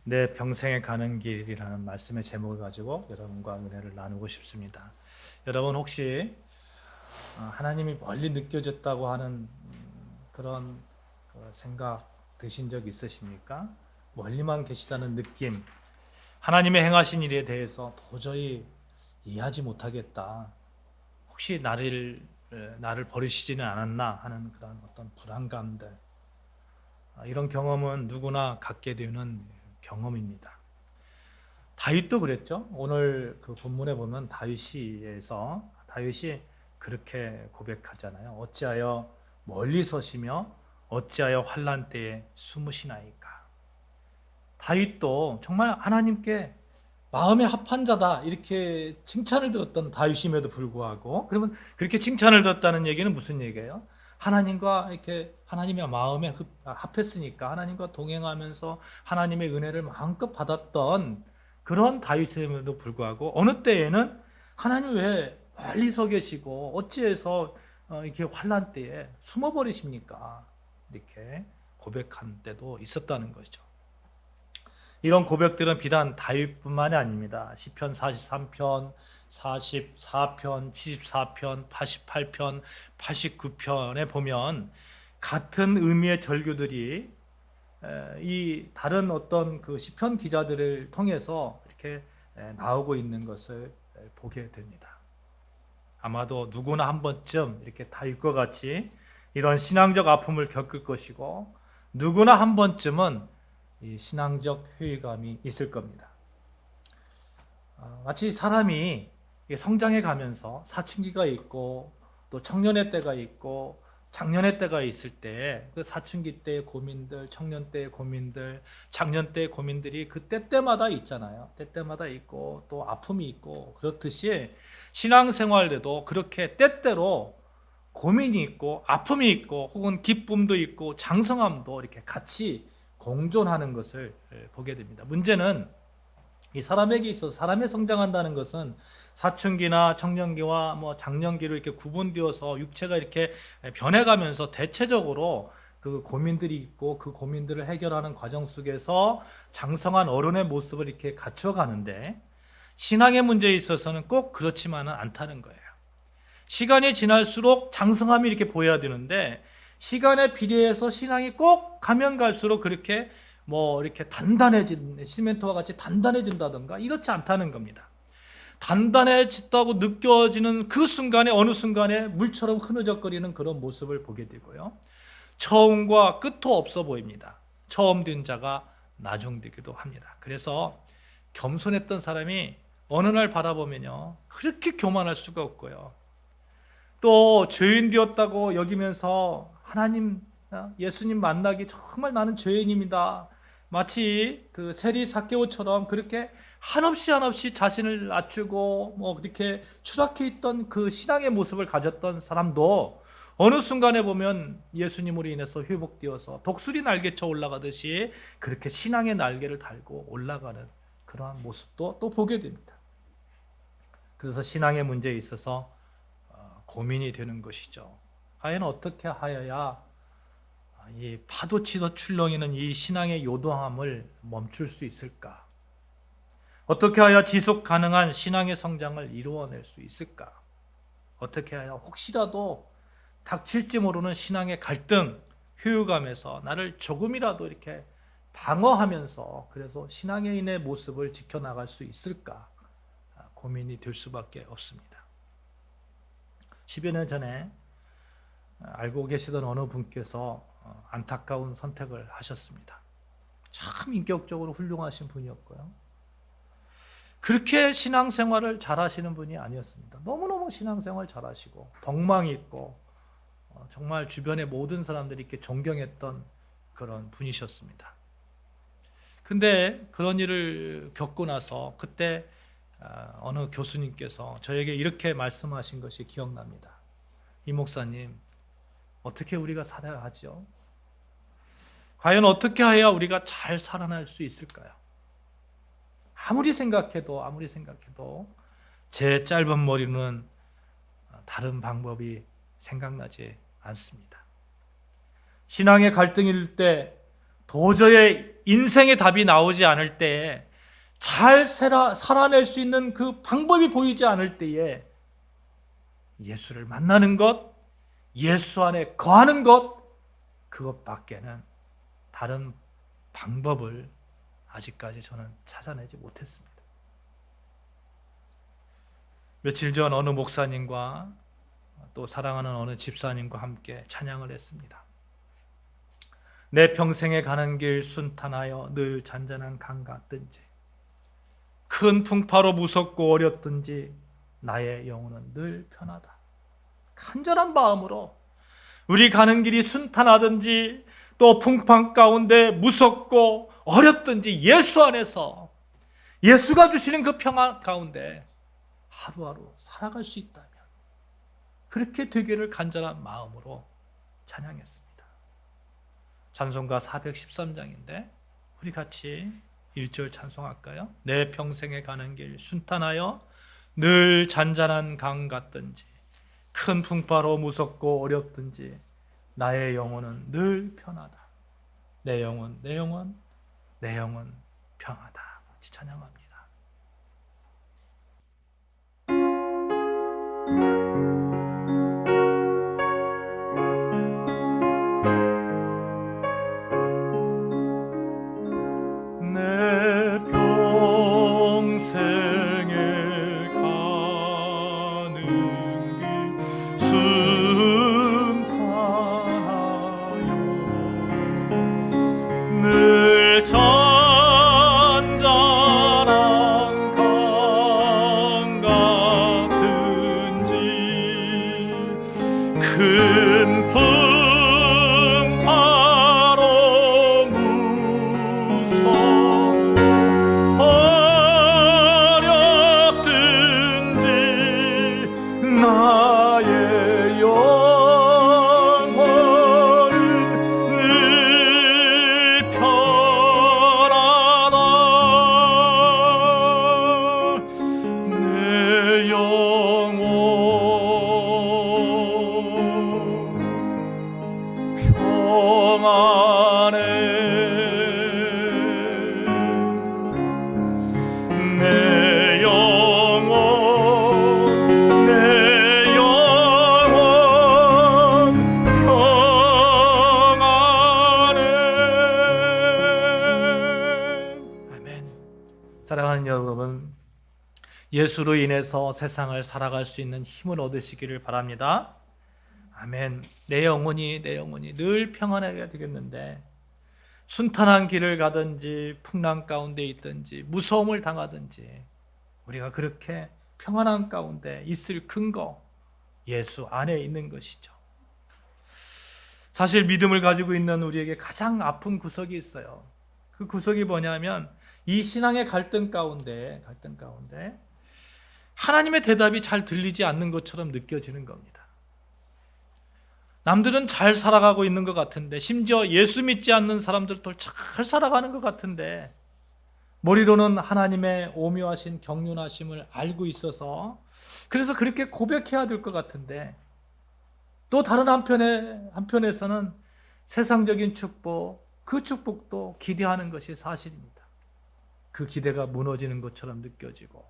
내 평생에 가는 길이라는 말씀의 제목을 가지고 여러분과 은혜를 나누고 싶습니다. 여러분 혹시 하나님이 멀리 느껴졌다고 하는 그런 생각 드신 적 있으십니까? 멀리만 계시다는 느낌, 하나님의 행하신 일에 대해서 도저히 이해하지 못하겠다. 혹시 나를 버리시지는 않았나 하는 그런 어떤 불안감들, 이런 경험은 누구나 갖게 되는 경험입니다. 다윗도 그랬죠. 오늘 그 본문에 보면 다윗이 그렇게 고백하잖아요. 어찌하여 멀리 서시며 어찌하여 환난 때에 숨으시나이까. 다윗도 정말 하나님께 마음에 합한 자다 이렇게 칭찬을 들었던 다윗임에도 불구하고, 그러면 그렇게 칭찬을 들었다는 얘기는 무슨 얘기예요? 하나님과 이렇게 하나님의 마음에 합했으니까 하나님과 동행하면서 하나님의 은혜를 마음껏 받았던 그런 다윗임에도 불구하고 어느 때에는 하나님 왜 멀리 서 계시고 어찌해서 이렇게 환난 때에 숨어버리십니까? 이렇게 고백한 때도 있었다는 거죠. 이런 고백들은 비단 다윗뿐만이 아닙니다. 시편 43편, 44편, 74편, 88편, 89편에 보면 같은 의미의 절규들이 이 다른 어떤 그 시편 기자들을 통해서 이렇게 나오고 있는 것을 보게 됩니다. 아마도 누구나 한 번쯤 이렇게 다윗과 같이 이런 신앙적 아픔을 겪을 것이고, 누구나 한 번쯤은 이 신앙적 회의감이 있을 겁니다. 마치 사람이 성장해 가면서 사춘기가 있고 또 청년의 때가 있고 장년의 때가 있을 때, 그 사춘기 때의 고민들, 청년 때의 고민들, 장년 때의 고민들이 그 때때마다 있잖아요. 때때마다 있고 또 아픔이 있고, 그렇듯이 신앙생활에도 그렇게 때때로 고민이 있고 아픔이 있고 혹은 기쁨도 있고 장성함도 이렇게 같이 공존하는 것을 보게 됩니다. 문제는 이 사람에게 있어서 사람이 성장한다는 것은 사춘기나 청년기와 장년기로 이렇게 구분되어서 육체가 이렇게 변해가면서 대체적으로 그 고민들이 있고 그 고민들을 해결하는 과정 속에서 장성한 어른의 모습을 이렇게 갖춰가는데, 신앙의 문제에 있어서는 꼭 그렇지만은 않다는 거예요. 시간이 지날수록 장성함이 이렇게 보여야 되는데, 시간에 비례해서 신앙이 꼭 가면 갈수록 그렇게 이렇게 시멘트와 같이 단단해진다던가 이렇지 않다는 겁니다. 단단해졌다고 느껴지는 그 순간에 어느 순간에 물처럼 흐느적거리는 그런 모습을 보게 되고요. 처음과 끝도 없어 보입니다. 처음 된 자가 나중되기도 합니다. 그래서 겸손했던 사람이 어느 날 바라보면요, 그렇게 교만할 수가 없고요. 또 죄인 되었다고 여기면서 하나님, 예수님 만나기 정말 나는 죄인입니다. 마치 그 세리 삭개오처럼 그렇게 한없이 자신을 낮추고 이렇게 추락해 있던 그 신앙의 모습을 가졌던 사람도 어느 순간에 보면 예수님으로 인해서 회복되어서 독수리 날개쳐 올라가듯이 그렇게 신앙의 날개를 달고 올라가는 그러한 모습도 또 보게 됩니다. 그래서 신앙의 문제에 있어서 고민이 되는 것이죠. 과연 어떻게 하여야 이 파도치듯 출렁이는 이 신앙의 요동함을 멈출 수 있을까? 어떻게 하여 지속 가능한 신앙의 성장을 이루어낼 수 있을까? 어떻게 하여 혹시라도 닥칠지 모르는 신앙의 갈등, 효유감에서 나를 조금이라도 이렇게 방어하면서 그래서 신앙인의 모습을 지켜나갈 수 있을까? 고민이 될 수밖에 없습니다. 10여 년 전에 알고 계시던 어느 분께서 안타까운 선택을 하셨습니다. 참 인격적으로 훌륭하신 분이었고요. 그렇게 신앙생활을 잘하시는 분이 아니었습니다. 너무너무 신앙생활 잘하시고 덕망이 있고 정말 주변의 모든 사람들이 이렇게 존경했던 그런 분이셨습니다. 근데 그런 일을 겪고 나서 그때 어느 교수님께서 저에게 이렇게 말씀하신 것이 기억납니다. 이 목사님, 어떻게 우리가 살아야 하죠? 과연 어떻게 해야 우리가 잘 살아날 수 있을까요? 아무리 생각해도 제 짧은 머리는 다른 방법이 생각나지 않습니다. 신앙의 갈등일 때 도저히 인생의 답이 나오지 않을 때에, 잘 살아낼 수 있는 그 방법이 보이지 않을 때에 예수를 만나는 것, 예수 안에 거하는 것, 그것밖에는 다른 방법을 아직까지 저는 찾아내지 못했습니다. 며칠 전 어느 목사님과 또 사랑하는 어느 집사님과 함께 찬양을 했습니다. 내 평생에 가는 길 순탄하여 늘 잔잔한 강 같든지, 큰 풍파로 무섭고 어렵든지 나의 영혼은 늘 편하다. 간절한 마음으로 우리 가는 길이 순탄하든지 또 풍파 가운데 무섭고 어렵든지 예수 안에서, 예수가 주시는 그 평안 가운데 하루하루 살아갈 수 있다면 그렇게 되기를 간절한 마음으로 찬양했습니다. 찬송가 413장인데 우리 같이 1절 찬송할까요? 내 평생에 가는 길 순탄하여 늘 잔잔한 강 같든지, 큰 풍파로 무섭고 어렵든지 나의 영혼은 늘 편하다. 내 영혼, 내 영혼, 내 영혼 평하다. 같이 찬양합니다. 내 평생에 가는 길 순탄하여 늘 잔잔한 강 같은지, 큰 풍파로 무섭고 어렵든지 나의 영혼은 늘 편하다. 내 영혼 평안해. 내 영혼, 내 영혼 평안해. 아멘. 사랑하는 여러분, 예수로 인해서 세상을 살아갈 수 있는 힘을 얻으시기를 바랍니다. 아멘. 내 영혼이 늘 평안하게 되겠는데, 순탄한 길을 가든지 풍랑 가운데 있든지 무서움을 당하든지 우리가 그렇게 평안한 가운데 있을 근거, 예수 안에 있는 것이죠. 사실 믿음을 가지고 있는 우리에게 가장 아픈 구석이 있어요. 그 구석이 뭐냐면, 이 신앙의 갈등 가운데 하나님의 대답이 잘 들리지 않는 것처럼 느껴지는 겁니다. 남들은 잘 살아가고 있는 것 같은데, 심지어 예수 믿지 않는 사람들도 잘 살아가는 것 같은데, 머리로는 하나님의 오묘하신 경륜하심을 알고 있어서 그래서 그렇게 고백해야 될 것 같은데, 또 다른 한편에서는 세상적인 축복, 그 축복도 기대하는 것이 사실입니다. 그 기대가 무너지는 것처럼 느껴지고,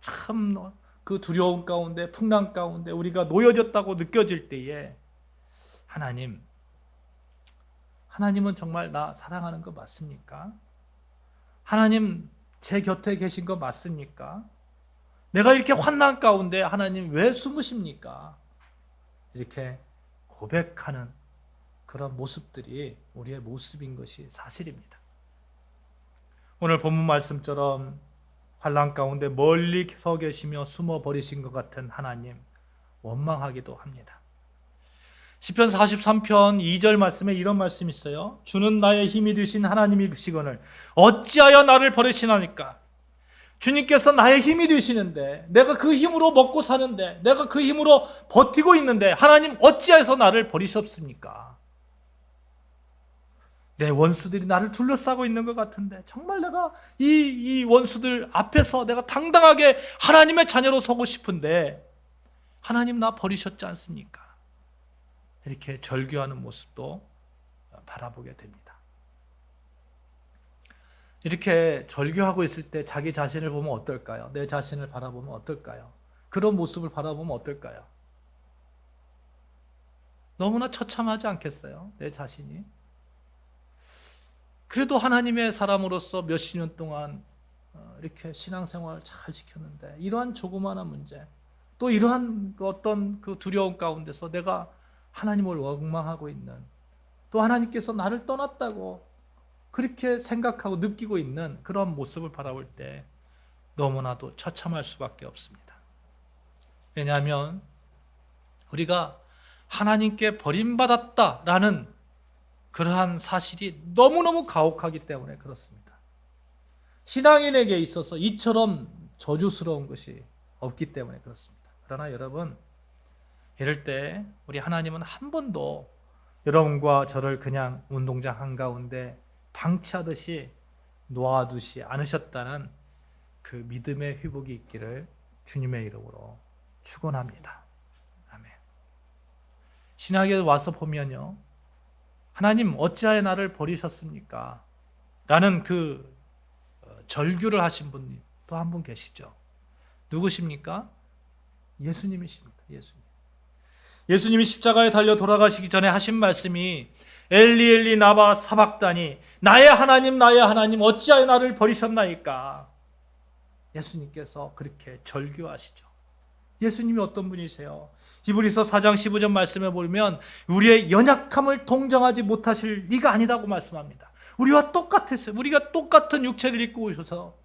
참 그 두려움 가운데, 풍랑 가운데 우리가 놓여졌다고 느껴질 때에 하나님은 정말 나 사랑하는 거 맞습니까? 하나님 제 곁에 계신 거 맞습니까? 내가 이렇게 환난 가운데 하나님 왜 숨으십니까? 이렇게 고백하는 그런 모습들이 우리의 모습인 것이 사실입니다. 오늘 본문 말씀처럼 환난 가운데 멀리 서 계시며 숨어 버리신 것 같은 하나님, 원망하기도 합니다. 시편 43편 2절 말씀에 이런 말씀이 있어요. 주는 나의 힘이 되신 하나님이시거늘 어찌하여 나를 버리시나니까. 주님께서 나의 힘이 되시는데, 내가 그 힘으로 먹고 사는데, 내가 그 힘으로 버티고 있는데 하나님 어찌하여서 나를 버리셨습니까? 내 원수들이 나를 둘러싸고 있는 것 같은데, 정말 내가 이 원수들 앞에서 내가 당당하게 하나님의 자녀로 서고 싶은데 하나님 나 버리셨지 않습니까? 이렇게 절규하는 모습도 바라보게 됩니다. 이렇게 절규하고 있을 때 자기 자신을 보면 어떨까요? 내 자신을 바라보면 어떨까요? 그런 모습을 바라보면 어떨까요? 너무나 처참하지 않겠어요? 내 자신이. 그래도 하나님의 사람으로서 몇십 년 동안 이렇게 신앙생활을 잘 지켰는데 이러한 조그마한 문제, 또 이러한 어떤 그 두려움 가운데서 내가 하나님을 원망하고 있는, 또 하나님께서 나를 떠났다고 그렇게 생각하고 느끼고 있는 그런 모습을 바라볼 때 너무나도 처참할 수밖에 없습니다. 왜냐하면 우리가 하나님께 버림받았다라는 그러한 사실이 너무너무 가혹하기 때문에 그렇습니다. 신앙인에게 있어서 이처럼 저주스러운 것이 없기 때문에 그렇습니다. 그러나 여러분, 이럴 때 우리 하나님은 한 번도 여러분과 저를 그냥 운동장 한가운데 방치하듯이 놓아두지 않으셨다는 그 믿음의 회복이 있기를 주님의 이름으로 축원합니다. 아멘. 신학에 와서 보면요, 하나님 어찌하여 나를 버리셨습니까? 라는 그 절규를 하신 분이 또 한 분 계시죠. 누구십니까? 예수님이십니다. 예수님이 십자가에 달려 돌아가시기 전에 하신 말씀이 엘리 엘리 나바 사박다니, 나의 하나님 어찌하여 나를 버리셨나이까? 예수님께서 그렇게 절규하시죠. 예수님이 어떤 분이세요? 히브리서 4장 15절 말씀에 보면 우리의 연약함을 동정하지 못하실 리가 아니다고 말씀합니다. 우리와 똑같았어요. 우리가 똑같은 육체를 입고 오셔서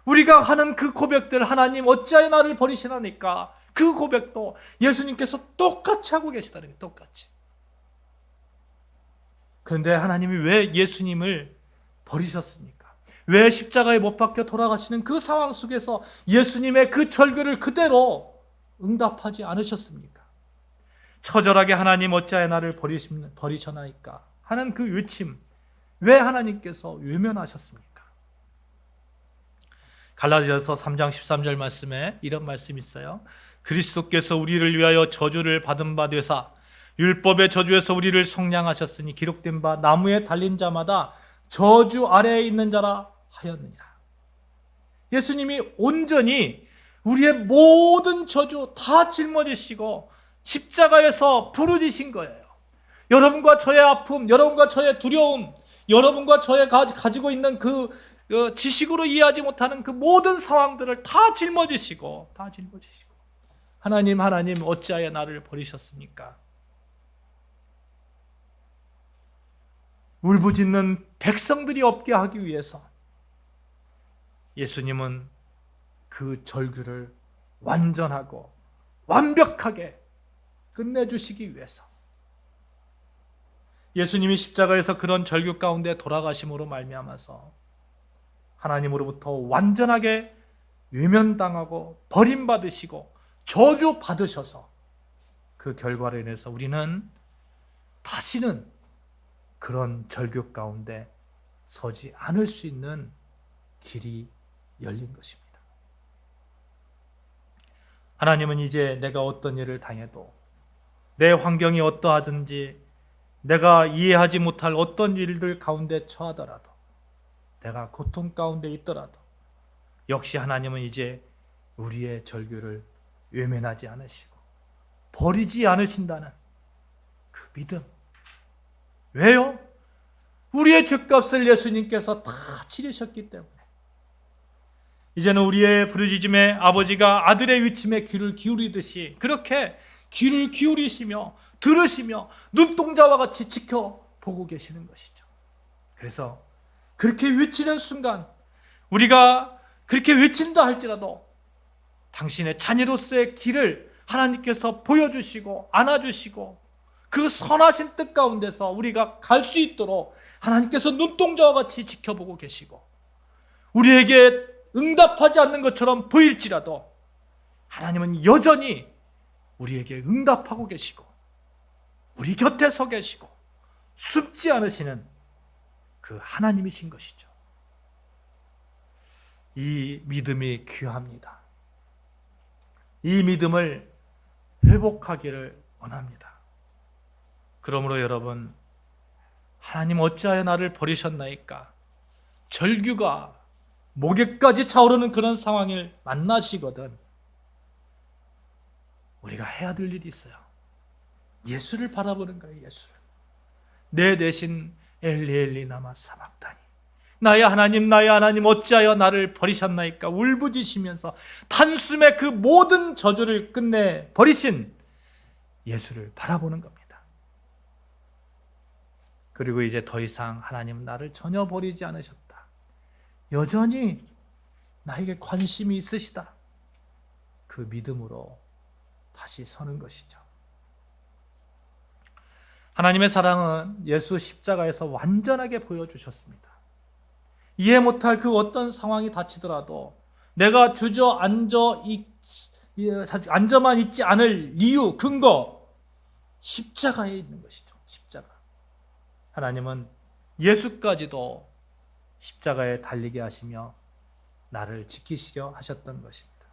우리가 하는 그 고백들, 하나님 어찌하여 나를 버리시나니까, 그 고백도 예수님께서 똑같이 하고 계시다는 거예요. 똑같이. 그런데 하나님이 왜 예수님을 버리셨습니까? 왜 십자가에 못 박혀 돌아가시는 그 상황 속에서 예수님의 그 절규를 그대로 응답하지 않으셨습니까? 처절하게 하나님 어찌하여 나를 버리셨나이까 하는 그 외침, 왜 하나님께서 외면하셨습니까? 갈라디아서 3장 13절 말씀에 이런 말씀이 있어요. 그리스도께서 우리를 위하여 저주를 받은 바 되사 율법의 저주에서 우리를 속량하셨으니 기록된 바 나무에 달린 자마다 저주 아래에 있는 자라 하였느니라. 예수님이 온전히 우리의 모든 저주 다 짊어지시고 십자가에서 부르짖으신 거예요. 여러분과 저의 아픔, 여러분과 저의 두려움, 여러분과 저의 가지고 있는 그 지식으로 이해하지 못하는 그 모든 상황들을 다 짊어지시고 하나님 어찌하여 나를 버리셨습니까? 울부짖는 백성들이 없게 하기 위해서 예수님은 그 절규를 완전하고 완벽하게 끝내주시기 위해서 예수님이 십자가에서 그런 절규 가운데 돌아가심으로 말미암아서 하나님으로부터 완전하게 외면당하고 버림받으시고 저주받으셔서 그 결과로 인해서 우리는 다시는 그런 절규 가운데 서지 않을 수 있는 길이 열린 것입니다. 하나님은 이제 내가 어떤 일을 당해도, 내 환경이 어떠하든지, 내가 이해하지 못할 어떤 일들 가운데 처하더라도, 내가 고통 가운데 있더라도 역시 하나님은 이제 우리의 절규를 외면하지 않으시고 버리지 않으신다는 그 믿음. 왜요? 우리의 죄값을 예수님께서 다 치르셨기 때문에 이제는 우리의 부르짖음에 아버지가 아들의 위침에 귀를 기울이듯이 그렇게 귀를 기울이시며 들으시며 눈동자와 같이 지켜보고 계시는 것이죠. 그래서 그렇게 외치는 순간, 우리가 그렇게 외친다 할지라도 당신의 자녀로서의 길을 하나님께서 보여주시고 안아주시고 그 선하신 뜻 가운데서 우리가 갈 수 있도록 하나님께서 눈동자와 같이 지켜보고 계시고, 우리에게 응답하지 않는 것처럼 보일지라도 하나님은 여전히 우리에게 응답하고 계시고 우리 곁에 서 계시고 숨지 않으시는 그 하나님이신 것이죠. 이 믿음이 귀합니다. 이 믿음을 회복하기를 원합니다. 그러므로 여러분, 하나님 어찌하여 나를 버리셨나이까? 절규가 목에까지 차오르는 그런 상황을 만나시거든 우리가 해야 될 일이 있어요. 예수를 바라보는 거예요. 예수를. 내 대신 엘리 나마 사박다니 나의 하나님 어찌하여 나를 버리셨나이까 울부짖으면서 단숨에 그 모든 저주를 끝내 버리신 예수를 바라보는 겁니다. 그리고 이제 더 이상 하나님은 나를 전혀 버리지 않으셨다. 여전히 나에게 관심이 있으시다. 그 믿음으로 다시 서는 것이죠. 하나님의 사랑은 예수 십자가에서 완전하게 보여주셨습니다. 이해 못할 그 어떤 상황이 닥치더라도 내가 앉아만 있지 않을 이유, 근거, 십자가에 있는 것이죠. 십자가. 하나님은 예수까지도 십자가에 달리게 하시며 나를 지키시려 하셨던 것입니다.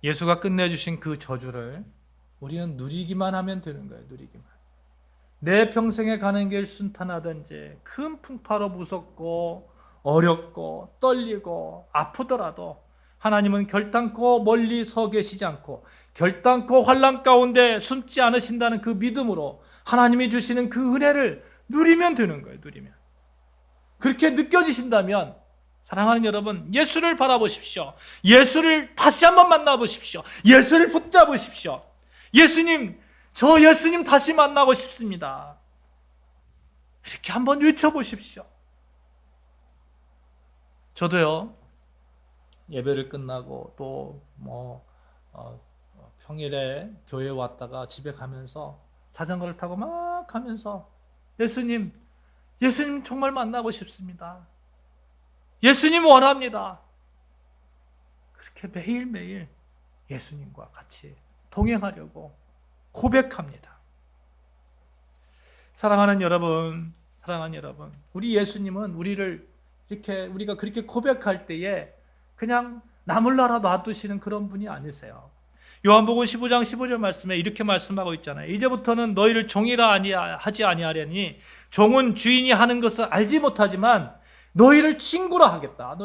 예수가 끝내주신 그 저주를 우리는 누리기만 하면 되는 거예요. 누리기만. 내 평생에 가는 길 순탄하든지 큰 풍파로 무섭고 어렵고 떨리고 아프더라도 하나님은 결단코 멀리 서 계시지 않고 결단코 환난 가운데 숨지 않으신다는 그 믿음으로 하나님이 주시는 그 은혜를 누리면 되는 거예요. 누리면. 그렇게 느껴지신다면 사랑하는 여러분, 예수를 바라보십시오. 예수를 다시 한번 만나보십시오. 예수를 붙잡으십시오. 예수님, 저 예수님 다시 만나고 싶습니다. 이렇게 한번 외쳐보십시오. 저도요, 예배를 끝나고 또 평일에 교회에 왔다가 집에 가면서 자전거를 타고 막 가면서 예수님 정말 만나고 싶습니다. 예수님 원합니다. 그렇게 매일매일 예수님과 같이 동행하려고 고백합니다. 사랑하는 여러분, 우리 예수님은 우리가 그렇게 고백할 때에 그냥 나몰라라 놔두시는 그런 분이 아니세요. 요한복음 15장 15절 말씀에 이렇게 말씀하고 있잖아요. 이제부터는 너희를 종이라 하지 아니하려니 종은 주인이 하는 것을 알지 못하지만 너희를 친구라 하겠다.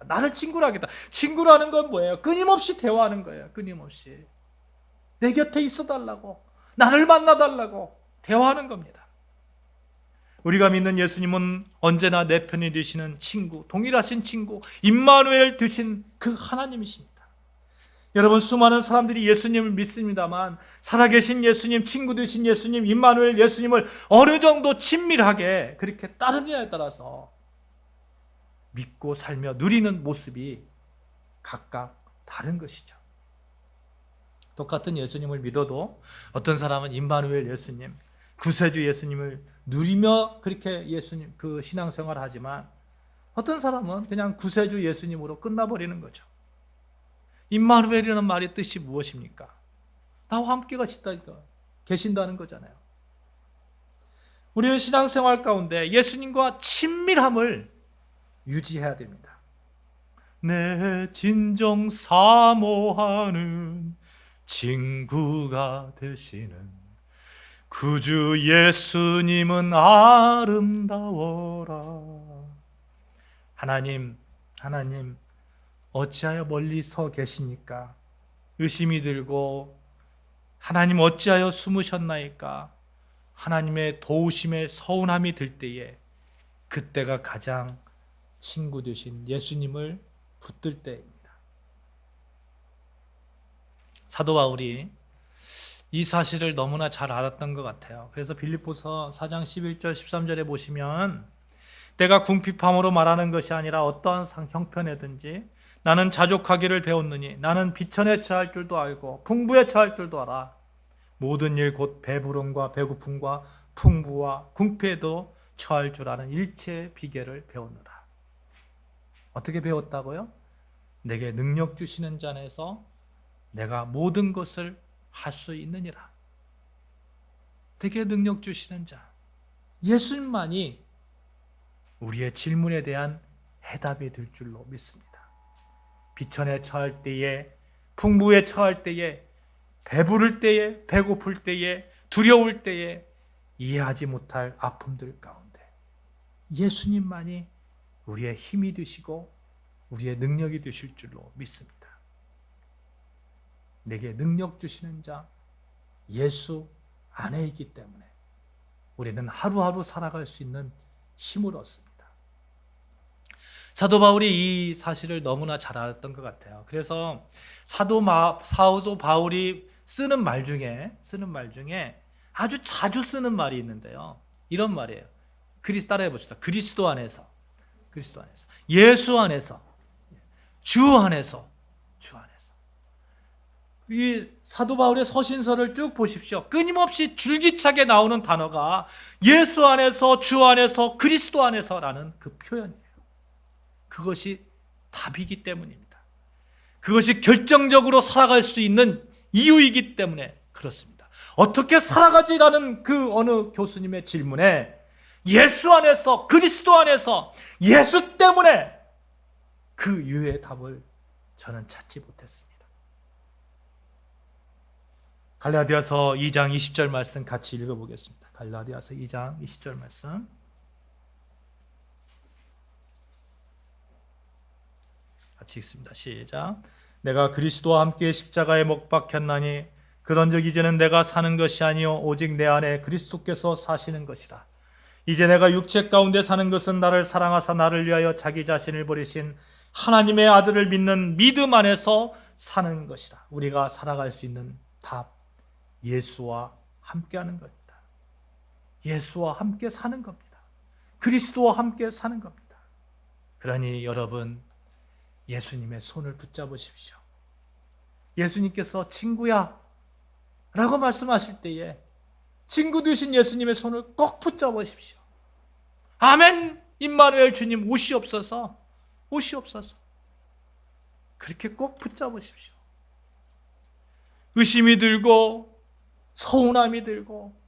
나를 친구라 하겠다. 친구라는 건 뭐예요? 끊임없이 대화하는 거예요. 끊임없이. 내 곁에 있어 달라고, 나를 만나 달라고 대화하는 겁니다. 우리가 믿는 예수님은 언제나 내 편이 되시는 친구, 동일하신 친구, 임마누엘 되신 그 하나님이십니다. 여러분, 수많은 사람들이 예수님을 믿습니다만 살아계신 예수님, 친구 되신 예수님, 임마누엘 예수님을 어느 정도 친밀하게 그렇게 따르느냐에 따라서 믿고 살며 누리는 모습이 각각 다른 것이죠. 똑같은 예수님을 믿어도 어떤 사람은 임마누엘 예수님, 구세주 예수님을 누리며 그렇게 예수님 그 신앙생활을 하지만 어떤 사람은 그냥 구세주 예수님으로 끝나버리는 거죠. 임마누엘이라는 말의 뜻이 무엇입니까? 나와 함께 계신다는 거잖아요. 우리는 신앙생활 가운데 예수님과 친밀함을 유지해야 됩니다. 내 진정 사모하는 친구가 되시는 구주 예수님은 아름다워라. 하나님 어찌하여 멀리 서 계십니까? 의심이 들고 하나님 어찌하여 숨으셨나이까? 하나님의 도우심에 서운함이 들 때에 그때가 가장 친구 되신 예수님을 붙들 때입니다. 사도 바울이 이 사실을 너무나 잘 알았던 것 같아요. 그래서 빌립보서 4장 11절 13절에 보시면 내가 궁핍함으로 말하는 것이 아니라 어떠한 형편에든지 나는 자족하기를 배웠느니 나는 비천에 처할 줄도 알고 풍부에 처할 줄도 알아. 모든 일 곧 배부름과 배고픔과 풍부와 궁핍에도 처할 줄 아는 일체의 비결을 배웠노라. 어떻게 배웠다고요? 내게 능력 주시는 자 안에서 내가 모든 것을 할 수 있느니라. 내게 능력 주시는 자, 예수님만이 우리의 질문에 대한 해답이 될 줄로 믿습니다. 비천에 처할 때에, 풍부에 처할 때에, 배부를 때에, 배고플 때에, 두려울 때에, 이해하지 못할 아픔들 가운데 예수님만이 우리의 힘이 되시고 우리의 능력이 되실 줄로 믿습니다. 내게 능력 주시는 자 예수 안에 있기 때문에 우리는 하루하루 살아갈 수 있는 힘을 얻습니다. 사도 바울이 이 사실을 너무나 잘 알았던 것 같아요. 그래서 사도 바울이 쓰는 말 중에 아주 자주 쓰는 말이 있는데요. 이런 말이에요. 따라해 봅시다. 그리스도 안에서, 예수 안에서, 주 안에서. 이 사도 바울의 서신서를 쭉 보십시오. 끊임없이 줄기차게 나오는 단어가 예수 안에서, 주 안에서, 그리스도 안에서라는 그 표현이에요. 그것이 답이기 때문입니다. 그것이 결정적으로 살아갈 수 있는 이유이기 때문에 그렇습니다. 어떻게 살아가지라는 그 어느 교수님의 질문에 예수 안에서, 그리스도 안에서, 예수 때문에 그 이유의 답을 저는 찾지 못했습니다. 갈라디아서 2장 20절 말씀 같이 읽어보겠습니다. 갈라디아서 2장 20절 말씀 같이 읽습니다. 시작. 내가 그리스도와 함께 십자가에 못 박혔나니 그런즉 이제는 내가 사는 것이 아니요 오직 내 안에 그리스도께서 사시는 것이라. 이제 내가 육체 가운데 사는 것은 나를 사랑하사 나를 위하여 자기 자신을 버리신 하나님의 아들을 믿는 믿음 안에서 사는 것이라. 우리가 살아갈 수 있는 답, 예수와 함께하는 겁니다. 예수와 함께 사는 겁니다. 그리스도와 함께 사는 겁니다. 그러니 여러분, 예수님의 손을 붙잡으십시오. 예수님께서 친구야 라고 말씀하실 때에 친구 되신 예수님의 손을 꼭 붙잡으십시오. 아멘. 임마누엘 주님 오시옵소서. 그렇게 꼭 붙잡으십시오. 의심이 들고 서운함이 들고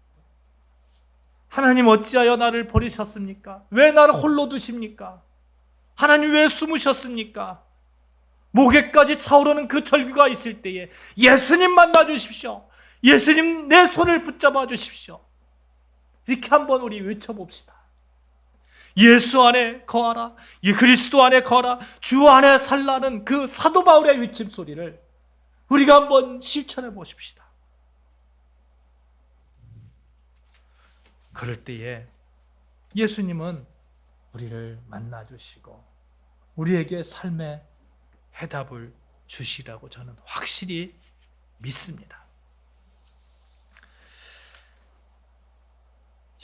하나님 어찌하여 나를 버리셨습니까? 왜 나를 홀로 두십니까? 하나님 왜 숨으셨습니까? 목에까지 차오르는 그 절규가 있을 때에 예수님 만나 주십시오. 예수님 내 손을 붙잡아 주십시오. 이렇게 한번 우리 외쳐봅시다. 예수 안에 거하라. 그리스도 안에 거하라. 주 안에 살라는 그 사도 바울의 외침소리를 우리가 한번 실천해 보십시다. 그럴 때에 예수님은 우리를 만나 주시고 우리에게 삶의 해답을 주시라고 저는 확실히 믿습니다.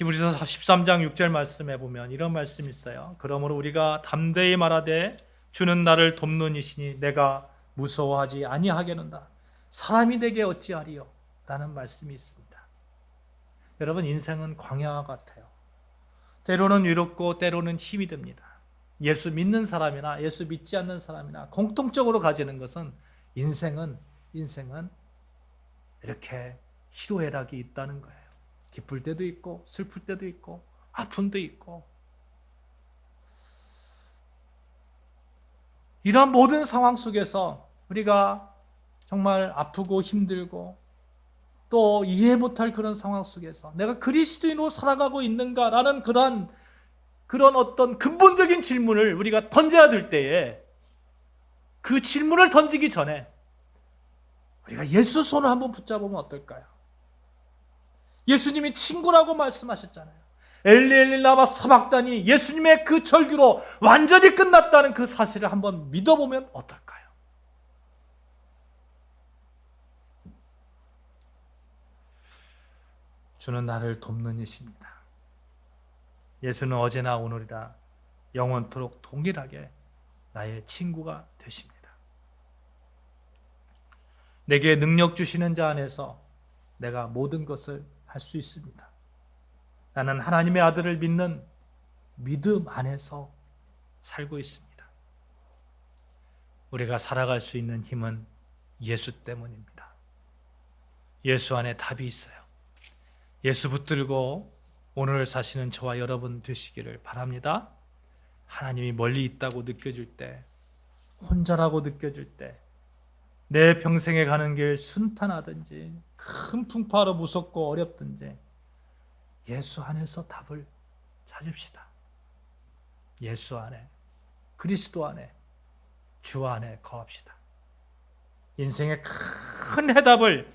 히브리서 13장 6절 말씀에 보면 이런 말씀이 있어요. 그러므로 우리가 담대히 말하되 주는 나를 돕는 이시니 내가 무서워하지 아니하겠는다. 사람이 되게 어찌하리요? 라는 말씀이 있습니다. 여러분, 인생은 광야와 같아요. 때로는 외롭고 때로는 힘이 듭니다. 예수 믿는 사람이나 예수 믿지 않는 사람이나 공통적으로 가지는 것은 인생은 이렇게 희로애락이 있다는 거예요. 기쁠 때도 있고 슬플 때도 있고 아픔도 있고 이런 모든 상황 속에서 우리가 정말 아프고 힘들고 또 이해 못할 그런 상황 속에서 내가 그리스도인으로 살아가고 있는가라는 그런 어떤 근본적인 질문을 우리가 던져야 될 때에 그 질문을 던지기 전에 우리가 예수 손을 한번 붙잡으면 어떨까요? 예수님이 친구라고 말씀하셨잖아요. 엘리 엘리 라마 사박다니, 예수님의 그 절규로 완전히 끝났다는 그 사실을 한번 믿어보면 어떨까요? 주는 나를 돕는 이십니다. 예수는 어제나 오늘이라 영원토록 동일하게 나의 친구가 되십니다. 내게 능력 주시는 자 안에서 내가 모든 것을 할 수 있습니다. 나는 하나님의 아들을 믿는 믿음 안에서 살고 있습니다. 우리가 살아갈 수 있는 힘은 예수 때문입니다. 예수 안에 답이 있어요. 예수 붙들고 오늘을 사시는 저와 여러분 되시기를 바랍니다. 하나님이 멀리 있다고 느껴질 때, 혼자라고 느껴질 때, 내 평생에 가는 길 순탄하든지 큰 풍파로 무섭고 어렵든지 예수 안에서 답을 찾읍시다. 예수 안에, 그리스도 안에, 주 안에 거합시다. 인생의 큰 해답을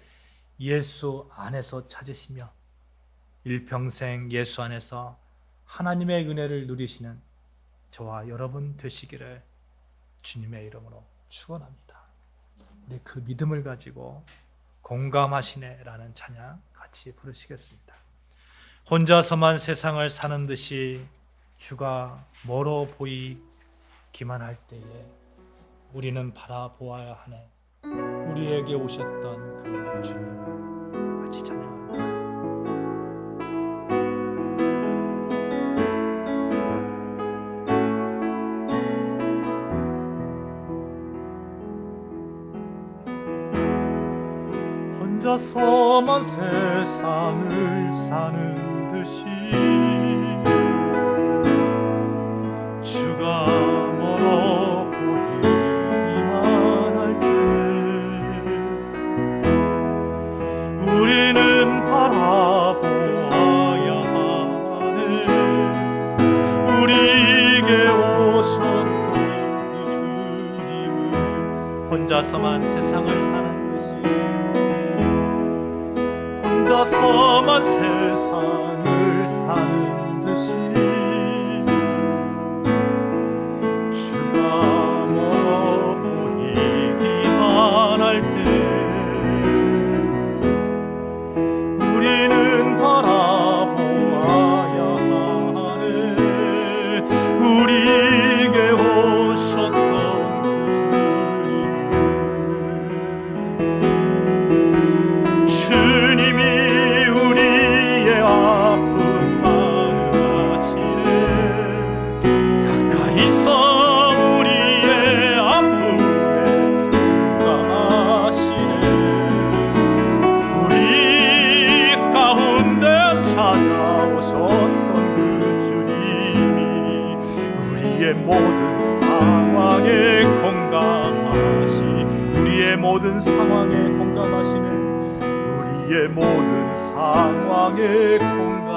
예수 안에서 찾으시며 일평생 예수 안에서 하나님의 은혜를 누리시는 저와 여러분 되시기를 주님의 이름으로 축원합니다. 우리 그 믿음을 가지고 공감하시네라는 찬양 같이 부르시겠습니다. 혼자서만 세상을 사는 듯이 주가 멀어 보이기만 할 때에 우리는 바라보아야 하네. 우리에게 오셨던 그 주님 같이 찬양합니다. 혼자서만 세상을 사는 듯이 주가 멀어 보이기만 할 때 우리는 바라보아야 하네. 우리에게 오셨던 그 주님은 혼자서만 세상을 사는 듯이 혼자서만 세상을 사는 듯이 주가 멀어 보이기만 할 때 우리는 바라보아야 하네. 우리에게 오셨던 그 주님은 우리의 아픈 마음 아시네. 가까이서 우리의 아픔에 공감하시네. 우리 가운데 찾아오셨던 그 주님이 우리의 모든 상황에 공감하시 우리의 모든 상황에 공감하시네. 우리의 모든 상황에 공감하시네.